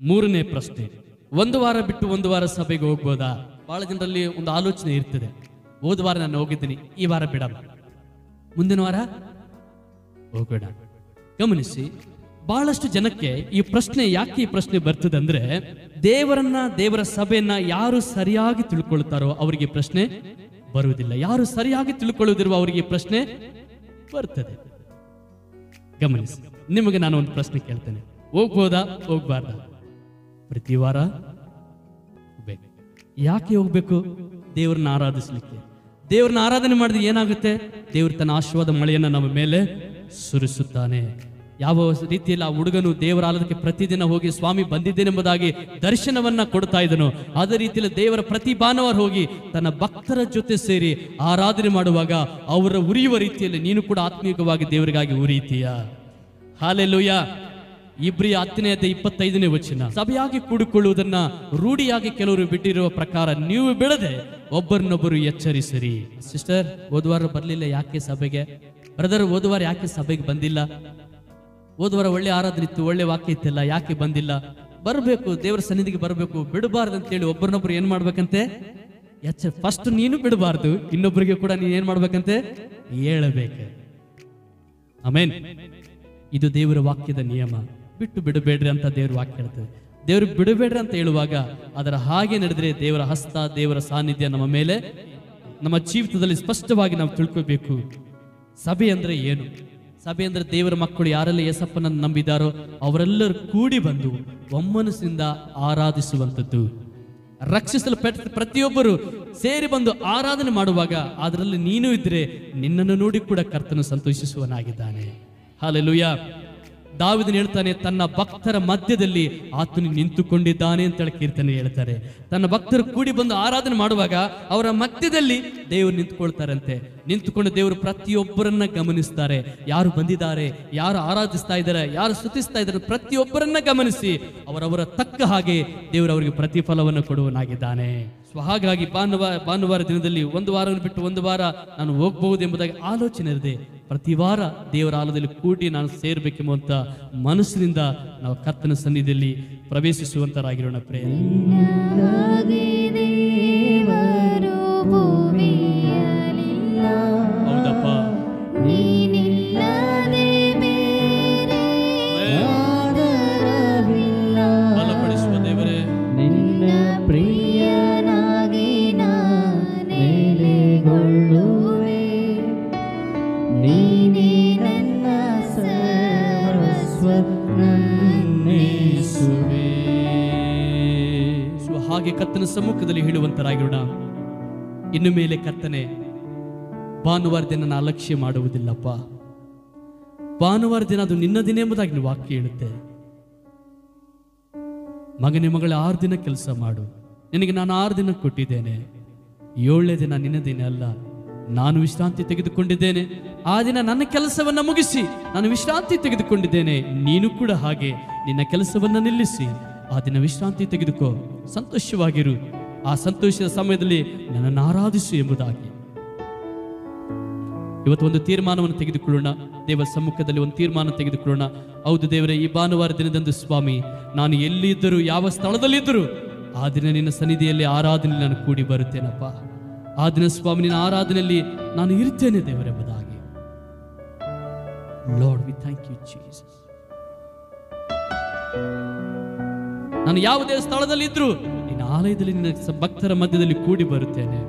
ಮೂರನೇ ಪ್ರಶ್ನೆ, ಒಂದು ವಾರ ಬಿಟ್ಟು ಒಂದು ವಾರ ಸಭೆಗೆ ಹೋಗ್ಬೋದಾ? ಬಹಳ ಜನರಲ್ಲಿ ಒಂದು ಆಲೋಚನೆ ಇರ್ತದೆ, ಹೋದ ವಾರ ನಾನು ಹೋಗಿದ್ದೀನಿ, ಈ ವಾರ ಬಿಡಲ್ಲ, ಮುಂದಿನ ವಾರ ಹೋಗೋಣ. ಗಮನಿಸಿ, ಬಹಳಷ್ಟು ಜನಕ್ಕೆ ಈ ಪ್ರಶ್ನೆ ಯಾಕೆ ಈ ಪ್ರಶ್ನೆ ಬರ್ತದೆ ಅಂದ್ರೆ, ದೇವರ ಸಭೆಯನ್ನ ಯಾರು ಸರಿಯಾಗಿ ತಿಳ್ಕೊಳ್ತಾರೋ ಅವರಿಗೆ ಪ್ರಶ್ನೆ ಬರುವುದಿಲ್ಲ, ಯಾರು ಸರಿಯಾಗಿ ತಿಳ್ಕೊಳ್ಳುವುದಿರುವ ಅವರಿಗೆ ಪ್ರಶ್ನೆ ಬರ್ತದೆ. ಗಮನಿಸಿ, ನಿಮಗೆ ನಾನು ಒಂದು ಪ್ರಶ್ನೆ ಕೇಳ್ತೇನೆ, ಹೋಗ್ಬೋದಾ ಹೋಗ್ಬಾರ್ದ? ಪ್ರತಿ ವಾರ ಹೋಗ್ಬೇಕು. ಯಾಕೆ ಹೋಗ್ಬೇಕು? ದೇವರನ್ನ ಆರಾಧಿಸ್ಲಿಕ್ಕೆ. ದೇವರನ್ನ ಆರಾಧನೆ ಮಾಡಿದ್ರೆ ಏನಾಗುತ್ತೆ? ದೇವರು ತನ್ನ ಆಶೀರ್ವಾದ ಮಳೆಯನ್ನ ನಮ್ಮ ಮೇಲೆ ಸುರಿಸುತ್ತಾನೆ. ಯಾವ ರೀತಿಯಲ್ಲಿ ಆ ಹುಡುಗನು ದೇವರ ಆಲಯಕ್ಕೆ ಪ್ರತಿದಿನ ಹೋಗಿ ಸ್ವಾಮಿ ಬಂದಿದ್ದೇನೆಂಬುದಾಗಿ ದರ್ಶನವನ್ನ ಕೊಡ್ತಾ ಇದ್ದನು, ಅದೇ ರೀತಿಯಲ್ಲಿ ದೇವರ ಪ್ರತಿ ಭಾನುವಾರ ಹೋಗಿ ತನ್ನ ಭಕ್ತರ ಜೊತೆ ಸೇರಿ ಆರಾಧನೆ ಮಾಡುವಾಗ ಅವರ ಉರಿಯುವ ರೀತಿಯಲ್ಲಿ ನೀನು ಕೂಡ ಆತ್ಮೀಯವಾಗಿ ದೇವರಿಗಾಗಿ ಉರಿಯುತ್ತೀಯ. ಹಾಲೆಲೂಯಾ. ಇಬ್ರಿಯ 10:25 ವಚನ, ಸಭೆಯಾಗಿ ಕೂಡಿಕೊಳ್ಳುವುದನ್ನ ರೂಢಿಯಾಗಿ ಕೆಲವರು ಬಿಟ್ಟಿರುವ ಪ್ರಕಾರ ನೀವು ಬಿಡದೆ ಒಬ್ಬರನ್ನೊಬ್ಬರು ಎಚ್ಚರಿಸಿರಿ. ಸಿಸ್ಟರ್, ಹೋದವಾರ ಬರ್ಲಿಲ್ಲ ಯಾಕೆ ಸಭೆಗೆ? ಬ್ರದರ್, ಹೋದವಾರ ಯಾಕೆ ಸಭೆಗೆ ಬಂದಿಲ್ಲ? ಹೋದವಾರ ಒಳ್ಳೆ ಆರಾಧನೆ ಇತ್ತು, ಒಳ್ಳೆ ವಾಕ್ಯ ಇತ್ತಿಲ್ಲ, ಯಾಕೆ ಬಂದಿಲ್ಲ? ಬರಬೇಕು, ದೇವರ ಸನ್ನಿಧಿಗೆ ಬರಬೇಕು, ಬಿಡಬಾರ್ದು ಅಂತೇಳಿ ಒಬ್ಬರನ್ನೊಬ್ರು ಏನ್ ಮಾಡ್ಬೇಕಂತೆ? ಫಸ್ಟ್ ನೀನು ಬಿಡಬಾರ್ದು, ಇನ್ನೊಬ್ಬರಿಗೆ ಕೂಡ ನೀನ್ ಏನ್ ಮಾಡ್ಬೇಕಂತೆ? ಹೇಳಬೇಕು. ಆಮೆನ್. ಇದು ದೇವರ ವಾಕ್ಯದ ನಿಯಮ. ಬಿಟ್ಟು ಬಿಡಬೇಡ್ರಿ ಅಂತ ದೇವರ ವಾಕ್ಯ ಹೇಳ್ತದೆ. ದೇವರು ಬಿಡಬೇಡ್ರಿ ಅಂತ ಹೇಳುವಾಗ ಅದರ ಹಾಗೆ ನಡೆದ್ರೆ ದೇವರ ಹಸ್ತ, ದೇವರ ಸಾನ್ನಿಧ್ಯ ನಮ್ಮ ಮೇಲೆ, ನಮ್ಮ ಜೀವಿತದಲ್ಲಿ ಸ್ಪಷ್ಟವಾಗಿ ನಾವು ತಿಳ್ಕೋಬೇಕು. ಸಭೆ ಅಂದ್ರೆ ಏನು? ಸಭೆ ಅಂದ್ರೆ ದೇವರ ಮಕ್ಕಳು ಯಾರೆಲ್ಲ ಯೇಸಪ್ಪನನ್ನು ನಂಬಿದಾರೋ ಅವರೆಲ್ಲರೂ ಕೂಡಿ ಬಂದು ಒಮ್ಮನಸ್ಸಿಂದ ಆರಾಧಿಸುವಂಥದ್ದು. ರಕ್ಷಿಸಲ್ಪಟ್ಟ ಪ್ರತಿಯೊಬ್ಬರು ಸೇರಿ ಬಂದು ಆರಾಧನೆ ಮಾಡುವಾಗ ಅದರಲ್ಲಿ ನೀನು ಇದ್ರೆ ನಿನ್ನನ್ನು ನೋಡಿ ಕೂಡ ಕರ್ತನು ಸಂತೋಷಿಸುವನಾಗಿದ್ದಾನೆ. ಹಲ್ಲೆಲೂಯಾ. ದಾವೀದನು ಹೇಳ್ತಾನೆ, ತನ್ನ ಭಕ್ತರ ಮಧ್ಯದಲ್ಲಿ ಆತನು ನಿಂತುಕೊಂಡಿದ್ದಾನೆ ಅಂತ ಹೇಳಿ ಕೀರ್ತನೆ ಹೇಳ್ತಾರೆ. ತನ್ನ ಭಕ್ತರು ಕೂಡಿ ಬಂದು ಆರಾಧನೆ ಮಾಡುವಾಗ ಅವರ ಮಧ್ಯದಲ್ಲಿ ದೇವರು ನಿಂತುಕೊಳ್ತಾರಂತೆ. ನಿಂತುಕೊಂಡು ದೇವರು ಪ್ರತಿಯೊಬ್ಬರನ್ನ ಗಮನಿಸ್ತಾರೆ. ಯಾರು ಬಂದಿದ್ದಾರೆ, ಯಾರು ಆರಾಧಿಸ್ತಾ ಇದ್ದಾರೆ, ಯಾರು ಸ್ತುತಿಸ್ತಾ ಇದ್ದಾರೆ, ಪ್ರತಿಯೊಬ್ಬರನ್ನ ಗಮನಿಸಿ ಅವರವರ ತಕ್ಕ ಹಾಗೆ ದೇವರು ಅವರಿಗೆ ಪ್ರತಿಫಲವನ್ನು ಕೊಡುವನಾಗಿದ್ದಾನೆ. ಹಾಗಾಗಿ ಭಾನುವಾರ ದಿನದಲ್ಲಿ ಒಂದು ವಾರವನ್ನು ಬಿಟ್ಟು ಒಂದು ವಾರ ನಾನು ಹೋಗಬಹುದು ಎಂಬುದಾಗಿ ಆಲೋಚನೆ ಇರದೆ ಪ್ರತಿ ವಾರ ದೇವರ ಆಲಯದಲ್ಲಿ ಕೂಡಿ ನಾನು ಸೇರ್ಬೇಕೆಂಬುವಂತ ಮನಸ್ಸಿನಿಂದ ನಾವು ಕರ್ತನ ಸನ್ನಿಧಿಯಲ್ಲಿ ಪ್ರವೇಶಿಸುವಂತರಾಗಿರೋಣ. ಪ್ರೇರಣೆ ಹೌದಪ್ಪ. ಬಲಪಡಿಸುವ ದೇವರೇ, ಹಾಗೆ ಕರ್ತನ ಸಮ್ಮುಖದಲ್ಲಿ ಹೇಳುವಂತರಾಗಿರೋಣ. ಇನ್ನು ಮೇಲೆ ಕರ್ತನೆ, ಭಾನುವಾರ ದಿನ ನಾನು ಅಲಕ್ಷ್ಯ ಮಾಡುವುದಿಲ್ಲಪ್ಪ. ಭಾನುವಾರ ದಿನ ಅದು ನಿನ್ನ ದಿನ ಎಂಬುದಾಗಿ ನೀವು ವಾಕ್ಯ ಹೇಳುತ್ತೆ. ಮಗನೇ ಮಗಳ 6 ದಿನ ಕೆಲಸ ಮಾಡು, ನಿನಗೆ ನಾನು 6 ದಿನ ಕೊಟ್ಟಿದ್ದೇನೆ, 7ನೇ ದಿನ ನಿನ್ನ ದಿನ ಅಲ್ಲ, ನಾನು ವಿಶ್ರಾಂತಿ ತೆಗೆದುಕೊಂಡಿದ್ದೇನೆ. ಆ ದಿನ ನನ್ನ ಕೆಲಸವನ್ನ ಮುಗಿಸಿ ನಾನು ವಿಶ್ರಾಂತಿ ತೆಗೆದುಕೊಂಡಿದ್ದೇನೆ. ನೀನು ಕೂಡ ಹಾಗೆ ನಿನ್ನ ಕೆಲಸವನ್ನ ನಿಲ್ಲಿಸಿ ಆ ದಿನ ವಿಶ್ರಾಂತಿ ತೆಗೆದುಕೋ, ಸಂತೋಷವಾಗಿರು. ಆ ಸಂತೋಷದ ಸಮಯದಲ್ಲಿ ನನ್ನನ್ನು ಆರಾಧಿಸು ಎಂಬುದಾಗಿ ಇವತ್ತು ಒಂದು ತೀರ್ಮಾನವನ್ನು ತೆಗೆದುಕೊಳ್ಳೋಣ. ದೇವರ ಸಮ್ಮುಖದಲ್ಲಿ ಒಂದು ತೀರ್ಮಾನ ತೆಗೆದುಕೊಳ್ಳೋಣ. ಹೌದು ದೇವರೇ, ಈ ಭಾನುವಾರ ದಿನದಂದು ಸ್ವಾಮಿ, ನಾನು ಎಲ್ಲಿದ್ದರೂ ಯಾವ ಸ್ಥಳದಲ್ಲಿದ್ದರೂ ಆ ದಿನ ನಿನ್ನ ಸನ್ನಿಧಿಯಲ್ಲಿ ಆರಾಧನೆಯಲ್ಲಿ ನಾನು ಕೂಡಿ ಬರುತ್ತೇನಪ್ಪ. ಆ ದಿನ ಸ್ವಾಮಿ ನಿನ್ನ ಆರಾಧನೆಯಲ್ಲಿ ನಾನು ಇರ್ತೇನೆ ದೇವರೆಂಬುದಾಗಿ. Lord, we thank you Jesus. ನಾನು ಯಾವುದೇ ಸ್ಥಳದಲ್ಲಿ ಇದ್ರು ನಿನ್ನ ಆಲಯದಲ್ಲಿ ನಿನ್ನ ಭಕ್ತರ ಮಧ್ಯದಲ್ಲಿ ಕೂಡಿ ಬರುತ್ತೇನೆ.